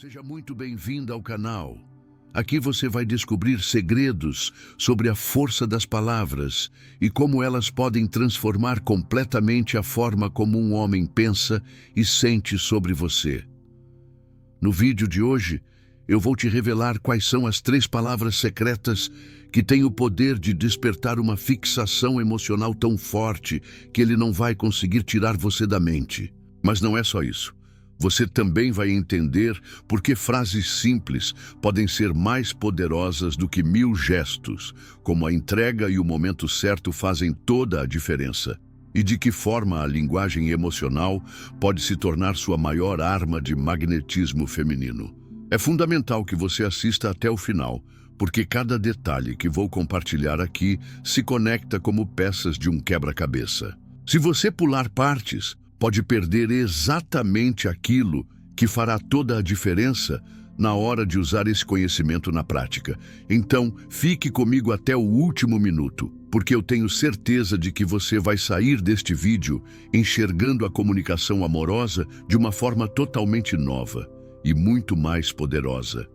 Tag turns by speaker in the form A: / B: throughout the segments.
A: Seja muito bem-vinda ao canal. Aqui você vai descobrir segredos sobre a força das palavras e como elas podem transformar completamente a forma como um homem pensa e sente sobre você. No vídeo de hoje, eu vou te revelar quais são as 3 palavras secretas que têm o poder de despertar uma fixação emocional tão forte que ele não vai conseguir tirar você da mente. Mas não é só isso. Você também vai entender por que frases simples podem ser mais poderosas do que 1000 gestos, como a entrega e o momento certo fazem toda a diferença, e de que forma a linguagem emocional pode se tornar sua maior arma de magnetismo feminino. É fundamental que você assista até o final, porque cada detalhe que vou compartilhar aqui se conecta como peças de um quebra-cabeça. Se você pular partes, pode perder exatamente aquilo que fará toda a diferença na hora de usar esse conhecimento na prática. Então, fique comigo até o último minuto, porque eu tenho certeza de que você vai sair deste vídeo enxergando a comunicação amorosa de uma forma totalmente nova e muito mais poderosa.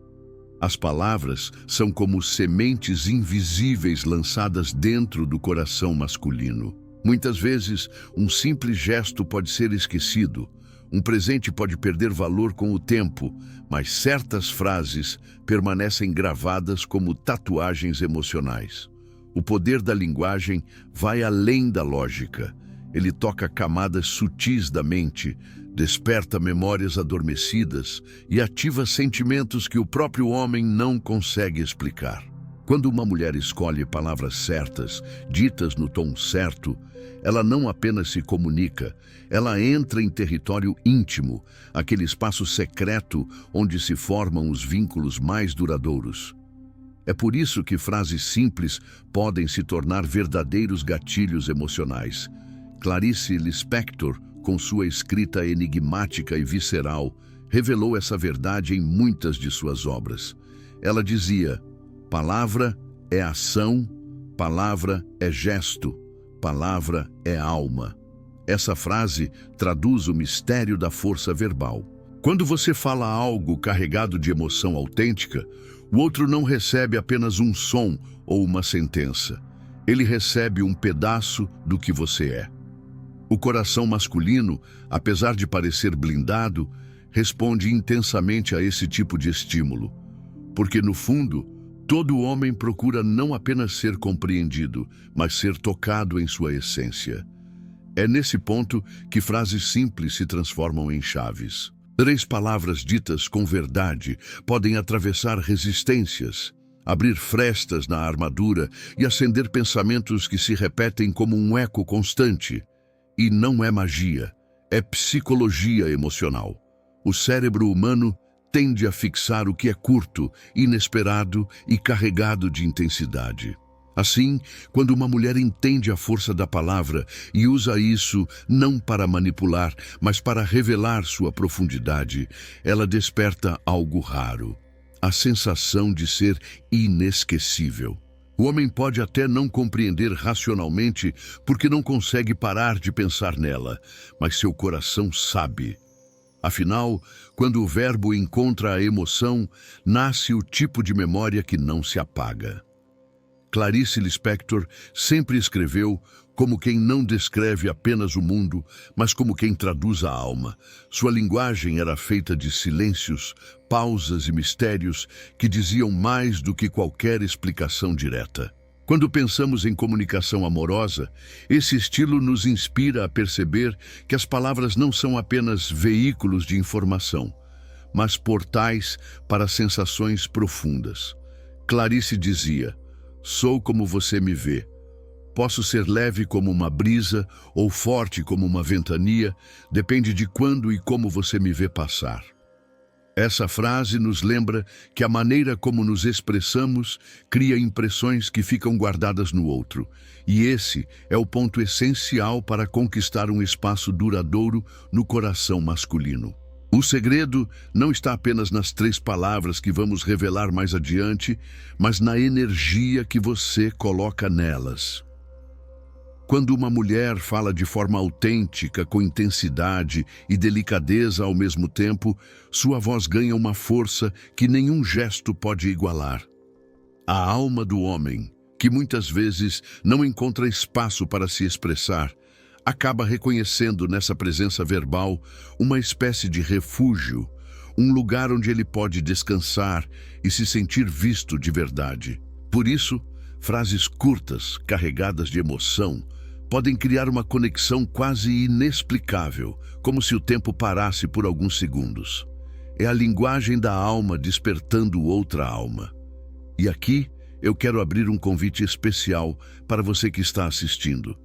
A: As palavras são como sementes invisíveis lançadas dentro do coração masculino. Muitas vezes, um simples gesto pode ser esquecido, um presente pode perder valor com o tempo, mas certas frases permanecem gravadas como tatuagens emocionais. O poder da linguagem vai além da lógica. Ele toca camadas sutis da mente, desperta memórias adormecidas e ativa sentimentos que o próprio homem não consegue explicar. Quando uma mulher escolhe palavras certas, ditas no tom certo, ela não apenas se comunica, ela entra em território íntimo, aquele espaço secreto onde se formam os vínculos mais duradouros. É por isso que frases simples podem se tornar verdadeiros gatilhos emocionais. Clarice Lispector, com sua escrita enigmática e visceral, revelou essa verdade em muitas de suas obras. Ela dizia: palavra é ação, palavra é gesto, palavra é alma. Essa frase traduz o mistério da força verbal. Quando você fala algo carregado de emoção autêntica, o outro não recebe apenas um som ou uma sentença. Ele recebe um pedaço do que você é. O coração masculino, apesar de parecer blindado, responde intensamente a esse tipo de estímulo. Porque, no fundo, todo homem procura não apenas ser compreendido, mas ser tocado em sua essência. É nesse ponto que frases simples se transformam em chaves. 3 palavras ditas com verdade podem atravessar resistências, abrir frestas na armadura e acender pensamentos que se repetem como um eco constante. E não é magia, é psicologia emocional. O cérebro humano tende a fixar o que é curto, inesperado e carregado de intensidade. Assim, quando uma mulher entende a força da palavra e usa isso não para manipular, mas para revelar sua profundidade, ela desperta algo raro: a sensação de ser inesquecível. O homem pode até não compreender racionalmente porque não consegue parar de pensar nela, mas seu coração sabe. Afinal, quando o verbo encontra a emoção, nasce o tipo de memória que não se apaga. Clarice Lispector sempre escreveu como quem não descreve apenas o mundo, mas como quem traduz a alma. Sua linguagem era feita de silêncios, pausas e mistérios que diziam mais do que qualquer explicação direta. Quando pensamos em comunicação amorosa, esse estilo nos inspira a perceber que as palavras não são apenas veículos de informação, mas portais para sensações profundas. Clarice dizia: sou como você me vê. Posso ser leve como uma brisa ou forte como uma ventania, depende de quando e como você me vê passar. Essa frase nos lembra que a maneira como nos expressamos cria impressões que ficam guardadas no outro, e esse é o ponto essencial para conquistar um espaço duradouro no coração masculino. O segredo não está apenas nas 3 palavras que vamos revelar mais adiante, mas na energia que você coloca nelas. Quando uma mulher fala de forma autêntica, com intensidade e delicadeza ao mesmo tempo, sua voz ganha uma força que nenhum gesto pode igualar. A alma do homem, que muitas vezes não encontra espaço para se expressar, acaba reconhecendo nessa presença verbal uma espécie de refúgio, um lugar onde ele pode descansar e se sentir visto de verdade. Por isso, frases curtas, carregadas de emoção, podem criar uma conexão quase inexplicável, como se o tempo parasse por alguns segundos. É a linguagem da alma despertando outra alma. E aqui eu quero abrir um convite especial para você que está assistindo.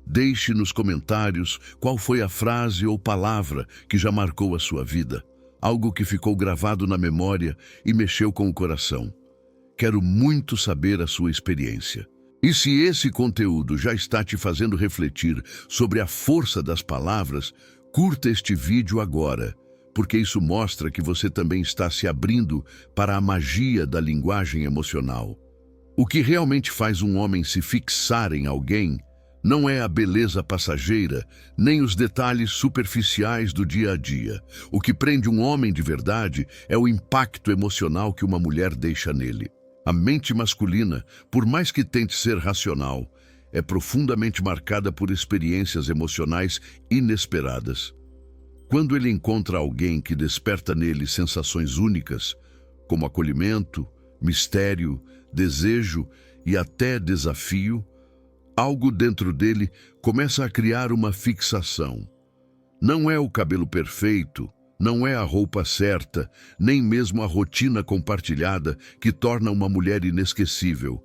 A: Deixe nos comentários qual foi a frase ou palavra que já marcou a sua vida, algo que ficou gravado na memória e mexeu com o coração. Quero muito saber a sua experiência. E se esse conteúdo já está te fazendo refletir sobre a força das palavras, curta este vídeo agora, porque isso mostra que você também está se abrindo para a magia da linguagem emocional. O que realmente faz um homem se fixar em alguém não é a beleza passageira, nem os detalhes superficiais do dia a dia. O que prende um homem de verdade é o impacto emocional que uma mulher deixa nele. A mente masculina, por mais que tente ser racional, é profundamente marcada por experiências emocionais inesperadas. Quando ele encontra alguém que desperta nele sensações únicas, como acolhimento, mistério, desejo e até desafio, algo dentro dele começa a criar uma fixação. Não é o cabelo perfeito, não é a roupa certa, nem mesmo a rotina compartilhada que torna uma mulher inesquecível,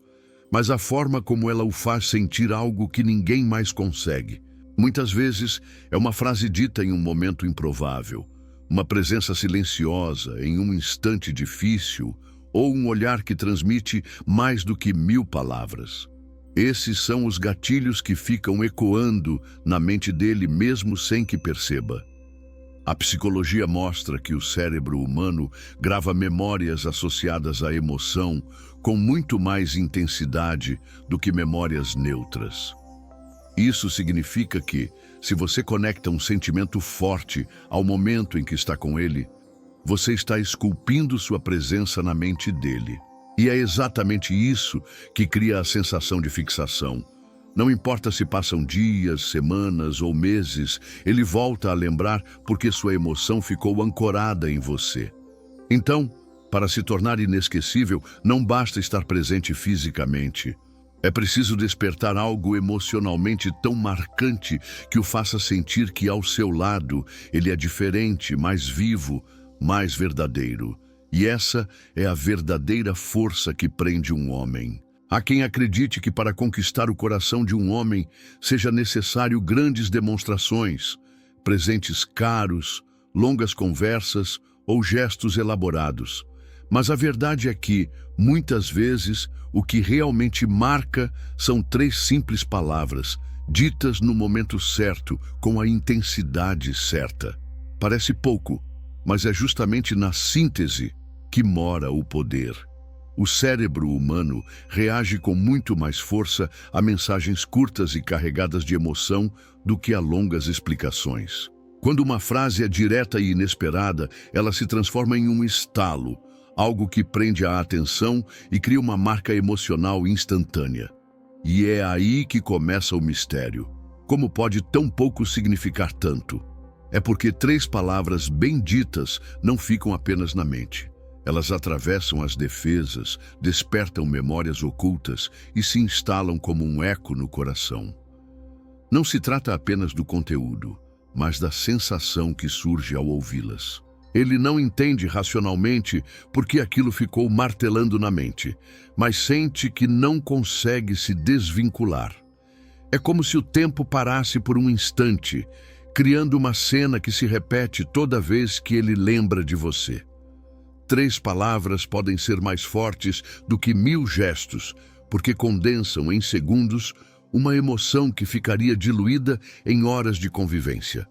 A: mas a forma como ela o faz sentir algo que ninguém mais consegue. Muitas vezes é uma frase dita em um momento improvável, uma presença silenciosa em um instante difícil, ou um olhar que transmite mais do que 1000 palavras. Esses são os gatilhos que ficam ecoando na mente dele mesmo sem que perceba. A psicologia mostra que o cérebro humano grava memórias associadas à emoção com muito mais intensidade do que memórias neutras. Isso significa que, se você conecta um sentimento forte ao momento em que está com ele, você está esculpindo sua presença na mente dele. E é exatamente isso que cria a sensação de fixação. Não importa se passam dias, semanas ou meses, ele volta a lembrar porque sua emoção ficou ancorada em você. Então, para se tornar inesquecível, não basta estar presente fisicamente. É preciso despertar algo emocionalmente tão marcante que o faça sentir que ao seu lado ele é diferente, mais vivo, mais verdadeiro. E essa é a verdadeira força que prende um homem. Há quem acredite que para conquistar o coração de um homem seja necessário grandes demonstrações, presentes caros, longas conversas ou gestos elaborados. Mas a verdade é que, muitas vezes, o que realmente marca são 3 simples palavras, ditas no momento certo, com a intensidade certa. Parece pouco, mas é justamente na síntese que mora o poder. O cérebro humano reage com muito mais força a mensagens curtas e carregadas de emoção do que a longas explicações. Quando uma frase é direta e inesperada, ela se transforma em um estalo, algo que prende a atenção e cria uma marca emocional instantânea. E é aí que começa o mistério. Como pode tão pouco significar tanto? É porque 3 palavras bem ditas não ficam apenas na mente. Elas atravessam as defesas, despertam memórias ocultas e se instalam como um eco no coração. Não se trata apenas do conteúdo, mas da sensação que surge ao ouvi-las. Ele não entende racionalmente porque aquilo ficou martelando na mente, mas sente que não consegue se desvincular. É como se o tempo parasse por um instante, criando uma cena que se repete toda vez que ele lembra de você. 3 palavras podem ser mais fortes do que 1000 gestos, porque condensam em segundos uma emoção que ficaria diluída em horas de convivência.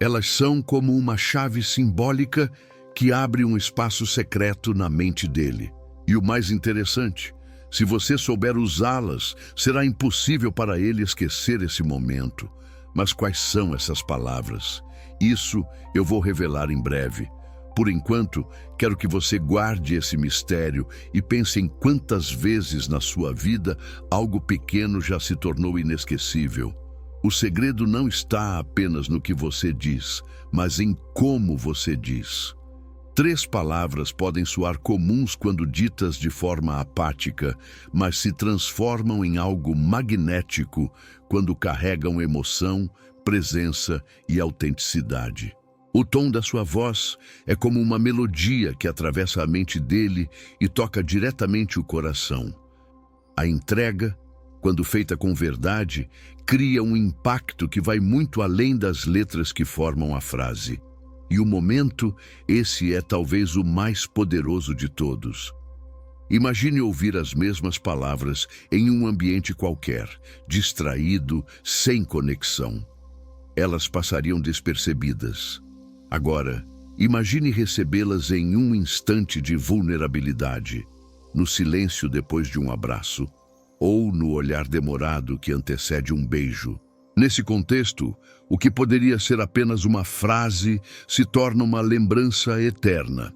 A: Elas são como uma chave simbólica que abre um espaço secreto na mente dele. E o mais interessante, Se você souber usá-las, será impossível para ele esquecer esse momento. Mas quais são essas palavras? Isso eu vou revelar em breve. Por enquanto, quero que você guarde esse mistério e pense em quantas vezes na sua vida algo pequeno já se tornou inesquecível. O segredo não está apenas no que você diz, mas em como você diz. 3 palavras podem soar comuns quando ditas de forma apática, mas se transformam em algo magnético quando carregam emoção, presença e autenticidade. O tom da sua voz é como uma melodia que atravessa a mente dele e toca diretamente o coração. A entrega, quando feita com verdade, cria um impacto que vai muito além das letras que formam a frase. E o momento, esse é talvez o mais poderoso de todos. Imagine ouvir as mesmas palavras em um ambiente qualquer, distraído, sem conexão. Elas passariam despercebidas. Agora, imagine recebê-las em um instante de vulnerabilidade, no silêncio depois de um abraço, ou no olhar demorado que antecede um beijo. Nesse contexto, o que poderia ser apenas uma frase se torna uma lembrança eterna.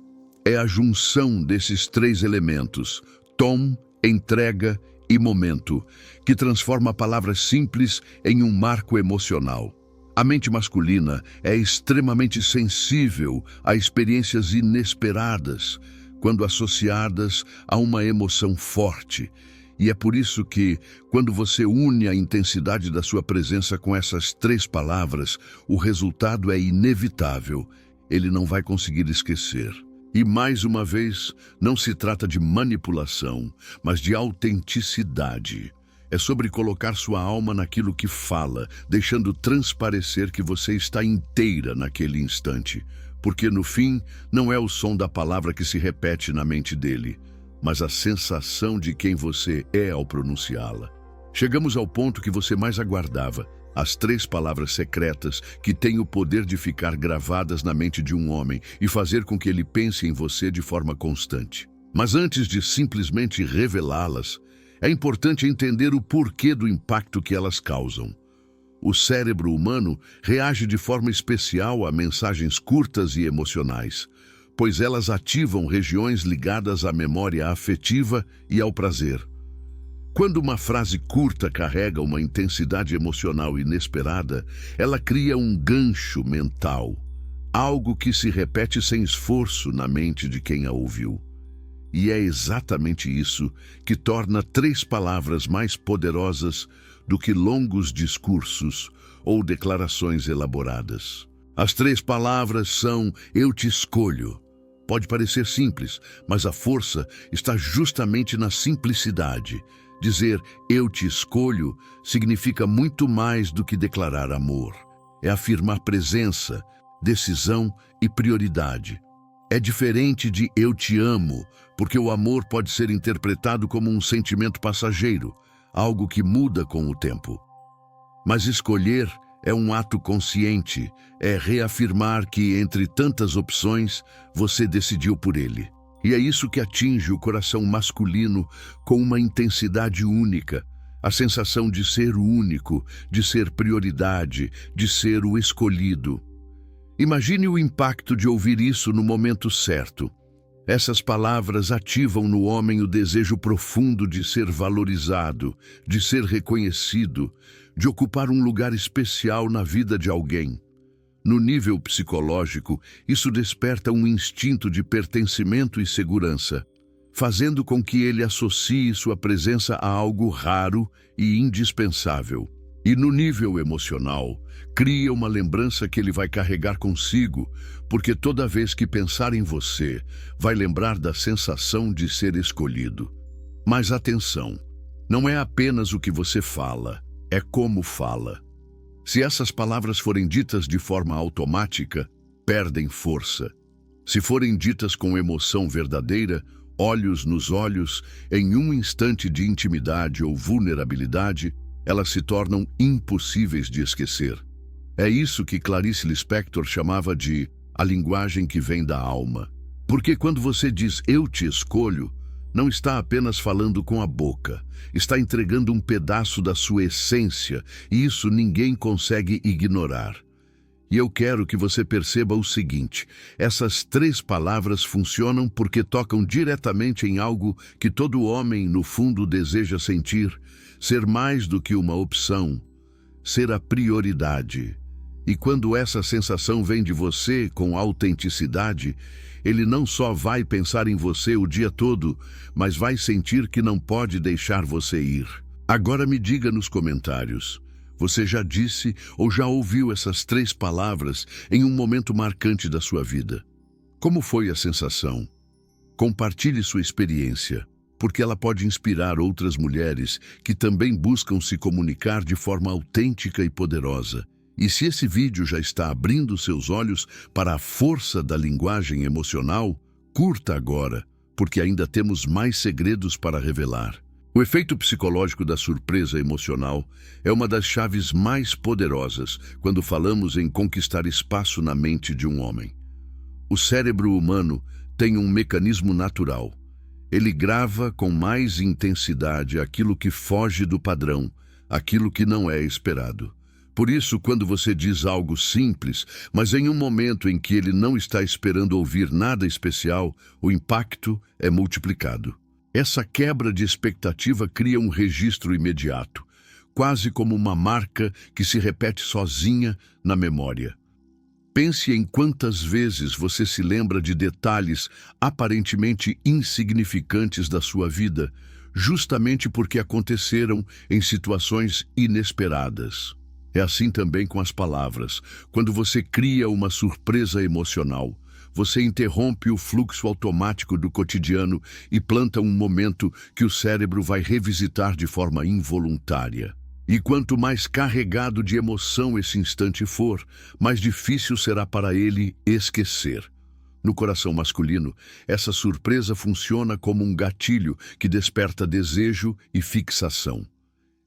A: É a junção desses 3 elementos, tom, entrega e momento, que transforma palavras simples em um marco emocional. A mente masculina é extremamente sensível a experiências inesperadas, quando associadas a uma emoção forte. E é por isso que, quando você une a intensidade da sua presença com essas 3 palavras, o resultado é inevitável. Ele não vai conseguir esquecer. E mais uma vez, não se trata de manipulação, mas de autenticidade. É sobre colocar sua alma naquilo que fala, deixando transparecer que você está inteira naquele instante. Porque, no fim, não é o som da palavra que se repete na mente dele, mas a sensação de quem você é ao pronunciá-la. Chegamos ao ponto que você mais aguardava, as 3 palavras secretas que têm o poder de ficar gravadas na mente de um homem e fazer com que ele pense em você de forma constante. Mas antes de simplesmente revelá-las, é importante entender o porquê do impacto que elas causam. O cérebro humano reage de forma especial a mensagens curtas e emocionais, pois elas ativam regiões ligadas à memória afetiva e ao prazer. Quando uma frase curta carrega uma intensidade emocional inesperada, ela cria um gancho mental, algo que se repete sem esforço na mente de quem a ouviu. E é exatamente isso que torna 3 palavras mais poderosas do que longos discursos ou declarações elaboradas. As 3 palavras são "eu te escolho". Pode parecer simples, mas a força está justamente na simplicidade. Dizer "eu te escolho" significa muito mais do que declarar amor. É afirmar presença, decisão e prioridade. É diferente de "eu te amo", porque o amor pode ser interpretado como um sentimento passageiro, algo que muda com o tempo. Mas escolher é um ato consciente, é reafirmar que, entre tantas opções, você decidiu por ele. E é isso que atinge o coração masculino com uma intensidade única, a sensação de ser o único, de ser prioridade, de ser o escolhido. Imagine o impacto de ouvir isso no momento certo. Essas palavras ativam no homem o desejo profundo de ser valorizado, de ser reconhecido, de ocupar um lugar especial na vida de alguém. No nível psicológico, isso desperta um instinto de pertencimento e segurança, fazendo com que ele associe sua presença a algo raro e indispensável. E no nível emocional, cria uma lembrança que ele vai carregar consigo, porque toda vez que pensar em você, vai lembrar da sensação de ser escolhido. Mas atenção, não é apenas o que você fala, é como fala. Se essas palavras forem ditas de forma automática, perdem força. Se forem ditas com emoção verdadeira, olhos nos olhos, em um instante de intimidade ou vulnerabilidade, elas se tornam impossíveis de esquecer. É isso que Clarice Lispector chamava de a linguagem que vem da alma. Porque quando você diz "eu te escolho", Não está apenas falando com a boca, está entregando um pedaço da sua essência, e isso ninguém consegue ignorar. E eu quero que você perceba o seguinte: essas 3 palavras funcionam porque tocam diretamente em algo que todo homem, no fundo, deseja sentir, ser mais do que uma opção, ser a prioridade. E quando essa sensação vem de você com autenticidade, ele não só vai pensar em você o dia todo, mas vai sentir que não pode deixar você ir. Agora me diga nos comentários: você já disse ou já ouviu essas 3 palavras em um momento marcante da sua vida? Como foi a sensação? Compartilhe sua experiência, porque ela pode inspirar outras mulheres que também buscam se comunicar de forma autêntica e poderosa. E se esse vídeo já está abrindo seus olhos para a força da linguagem emocional, curta agora, porque ainda temos mais segredos para revelar. O efeito psicológico da surpresa emocional é uma das chaves mais poderosas quando falamos em conquistar espaço na mente de um homem. O cérebro humano tem um mecanismo natural. Ele grava com mais intensidade aquilo que foge do padrão, aquilo que não é esperado. Por isso, quando você diz algo simples, mas em um momento em que ele não está esperando ouvir nada especial, o impacto é multiplicado. Essa quebra de expectativa cria um registro imediato, quase como uma marca que se repete sozinha na memória. Pense em quantas vezes você se lembra de detalhes aparentemente insignificantes da sua vida, justamente porque aconteceram em situações inesperadas. É assim também com as palavras. Quando você cria uma surpresa emocional, você interrompe o fluxo automático do cotidiano e planta um momento que o cérebro vai revisitar de forma involuntária. E quanto mais carregado de emoção esse instante for, mais difícil será para ele esquecer. No coração masculino, essa surpresa funciona como um gatilho que desperta desejo e fixação.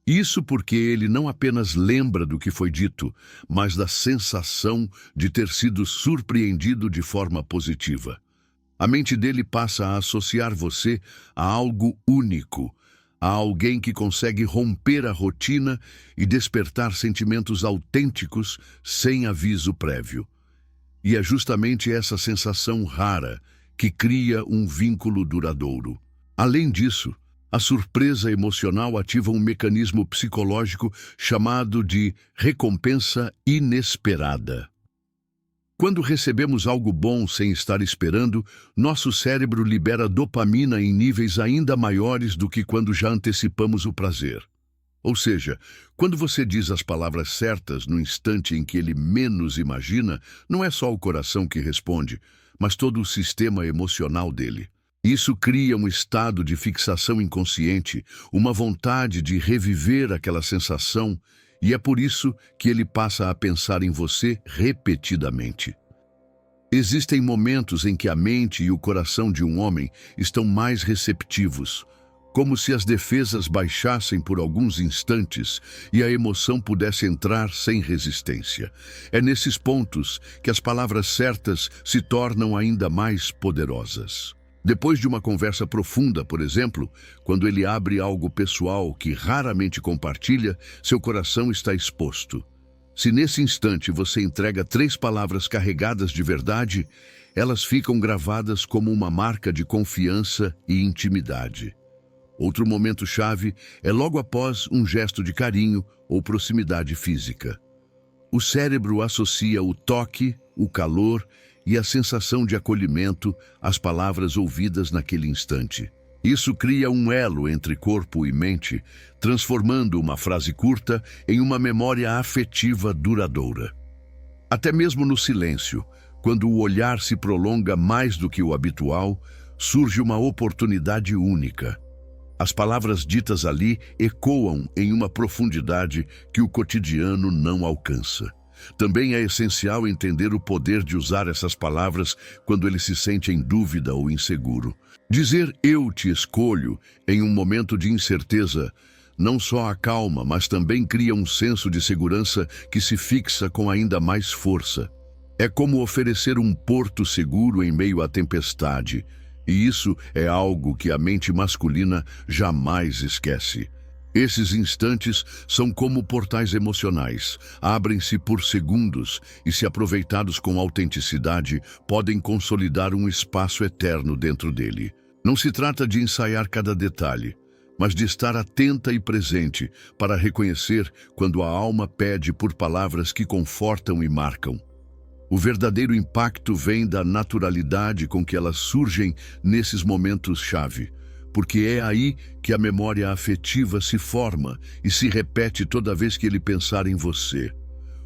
A: Isso porque ele não apenas lembra do que foi dito, mas da sensação de ter sido surpreendido de forma positiva. A mente dele passa a associar você a algo único, a alguém que consegue romper a rotina e despertar sentimentos autênticos sem aviso prévio. E é justamente essa sensação rara que cria um vínculo duradouro. Além disso, a surpresa emocional ativa um mecanismo psicológico chamado de recompensa inesperada. Quando recebemos algo bom sem estar esperando, nosso cérebro libera dopamina em níveis ainda maiores do que quando já antecipamos o prazer. Ou seja, quando você diz as palavras certas no instante em que ele menos imagina, não é só o coração que responde, mas todo o sistema emocional dele. Isso cria um estado de fixação inconsciente, uma vontade de reviver aquela sensação, e é por isso que ele passa a pensar em você repetidamente. Existem momentos em que a mente e o coração de um homem estão mais receptivos, como se as defesas baixassem por alguns instantes e a emoção pudesse entrar sem resistência. É nesses pontos que as palavras certas se tornam ainda mais poderosas. Depois de uma conversa profunda, por exemplo, quando ele abre algo pessoal que raramente compartilha, seu coração está exposto. Se nesse instante você entrega 3 palavras carregadas de verdade, elas ficam gravadas como uma marca de confiança e intimidade. Outro momento-chave é logo após um gesto de carinho ou proximidade física. O cérebro associa o toque, o calor e a sensação de acolhimento às palavras ouvidas naquele instante. Isso cria um elo entre corpo e mente, transformando uma frase curta em uma memória afetiva duradoura. Até mesmo no silêncio, quando o olhar se prolonga mais do que o habitual, surge uma oportunidade única. As palavras ditas ali ecoam em uma profundidade que o cotidiano não alcança. Também é essencial entender o poder de usar essas palavras quando ele se sente em dúvida ou inseguro. Dizer "eu te escolho" em um momento de incerteza não só acalma, mas também cria um senso de segurança que se fixa com ainda mais força. É como oferecer um porto seguro em meio à tempestade, E isso é algo que a mente masculina jamais esquece. Esses instantes são como portais emocionais, abrem-se por segundos e, se aproveitados com autenticidade, podem consolidar um espaço eterno dentro dele. Não se trata de ensaiar cada detalhe, mas de estar atenta e presente para reconhecer quando a alma pede por palavras que confortam e marcam. O verdadeiro impacto vem da naturalidade com que elas surgem nesses momentos-chave, porque é aí que a memória afetiva se forma e se repete toda vez que ele pensar em você.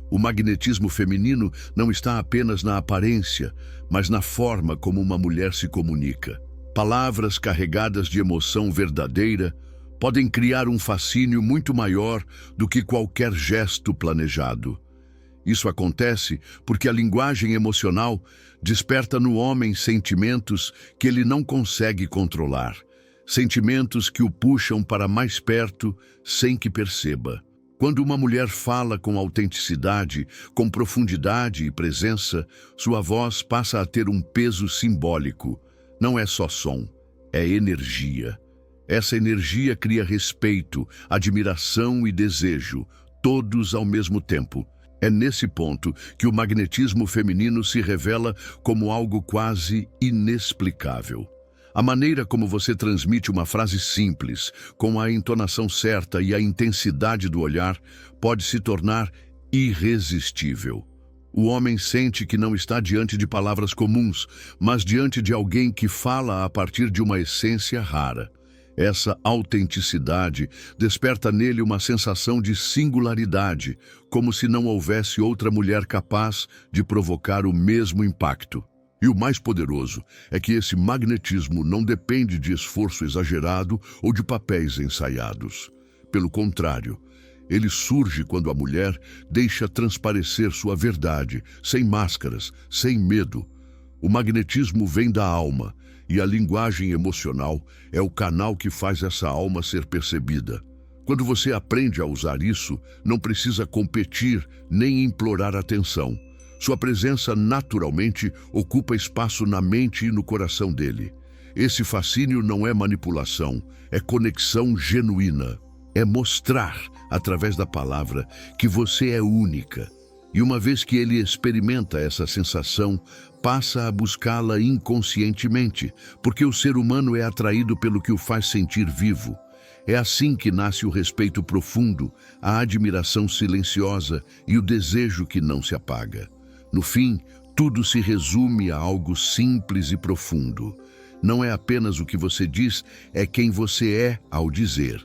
A: O magnetismo feminino não está apenas na aparência, mas na forma como uma mulher se comunica. Palavras carregadas de emoção verdadeira podem criar um fascínio muito maior do que qualquer gesto planejado. Isso acontece porque a linguagem emocional desperta no homem sentimentos que ele não consegue controlar, sentimentos que o puxam para mais perto sem que perceba. Quando uma mulher fala com autenticidade, com profundidade e presença, sua voz passa a ter um peso simbólico. Não é só som, é energia. Essa energia cria respeito, admiração e desejo, todos ao mesmo tempo. É nesse ponto que o magnetismo feminino se revela como algo quase inexplicável. A maneira como você transmite uma frase simples, com a entonação certa e a intensidade do olhar, pode se tornar irresistível. O homem sente que não está diante de palavras comuns, mas diante de alguém que fala a partir de uma essência rara. Essa autenticidade desperta nele uma sensação de singularidade, como se não houvesse outra mulher capaz de provocar o mesmo impacto. E o mais poderoso é que esse magnetismo não depende de esforço exagerado ou de papéis ensaiados. Pelo contrário, ele surge quando a mulher deixa transparecer sua verdade, sem máscaras, sem medo. O magnetismo vem da alma, e a linguagem emocional é o canal que faz essa alma ser percebida. Quando você aprende a usar isso, não precisa competir nem implorar atenção. Sua presença naturalmente ocupa espaço na mente e no coração dele. Esse fascínio não é manipulação, é conexão genuína. É mostrar, através da palavra, que você é única. E uma vez que ele experimenta essa sensação, passa a buscá-la inconscientemente, porque o ser humano é atraído pelo que o faz sentir vivo. É assim que nasce o respeito profundo, a admiração silenciosa e o desejo que não se apaga. No fim, tudo se resume a algo simples e profundo. Não é apenas o que você diz, é quem você é ao dizer.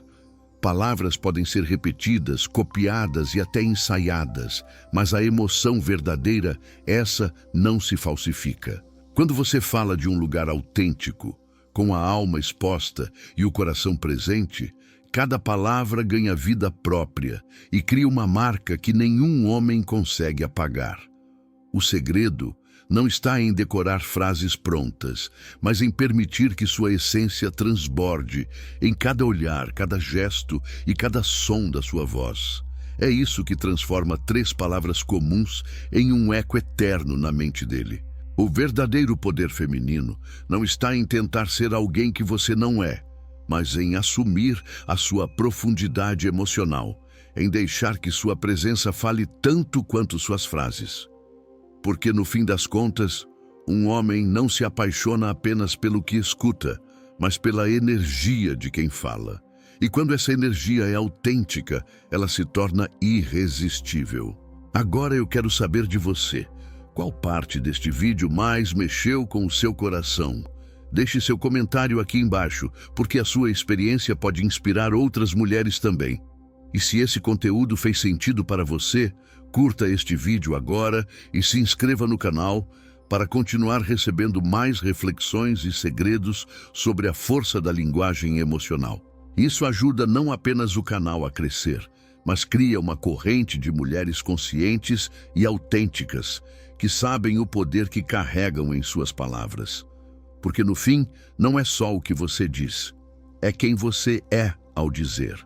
A: Palavras podem ser repetidas, copiadas e até ensaiadas, mas a emoção verdadeira, essa não se falsifica. Quando você fala de um lugar autêntico, com a alma exposta e o coração presente, cada palavra ganha vida própria e cria uma marca que nenhum homem consegue apagar. O segredo não está em decorar frases prontas, mas em permitir que sua essência transborde em cada olhar, cada gesto e cada som da sua voz. É isso que transforma 3 palavras comuns em um eco eterno na mente dele. O verdadeiro poder feminino não está em tentar ser alguém que você não é, mas em assumir a sua profundidade emocional, em deixar que sua presença fale tanto quanto suas frases. Porque, no fim das contas, um homem não se apaixona apenas pelo que escuta, mas pela energia de quem fala. E quando essa energia é autêntica, ela se torna irresistível. Agora eu quero saber de você. Qual parte deste vídeo mais mexeu com o seu coração? Deixe seu comentário aqui embaixo, porque a sua experiência pode inspirar outras mulheres também. E se esse conteúdo fez sentido para você, curta este vídeo agora e se inscreva no canal para continuar recebendo mais reflexões e segredos sobre a força da linguagem emocional. Isso ajuda não apenas o canal a crescer, mas cria uma corrente de mulheres conscientes e autênticas que sabem o poder que carregam em suas palavras. Porque no fim, não é só o que você diz, é quem você é ao dizer.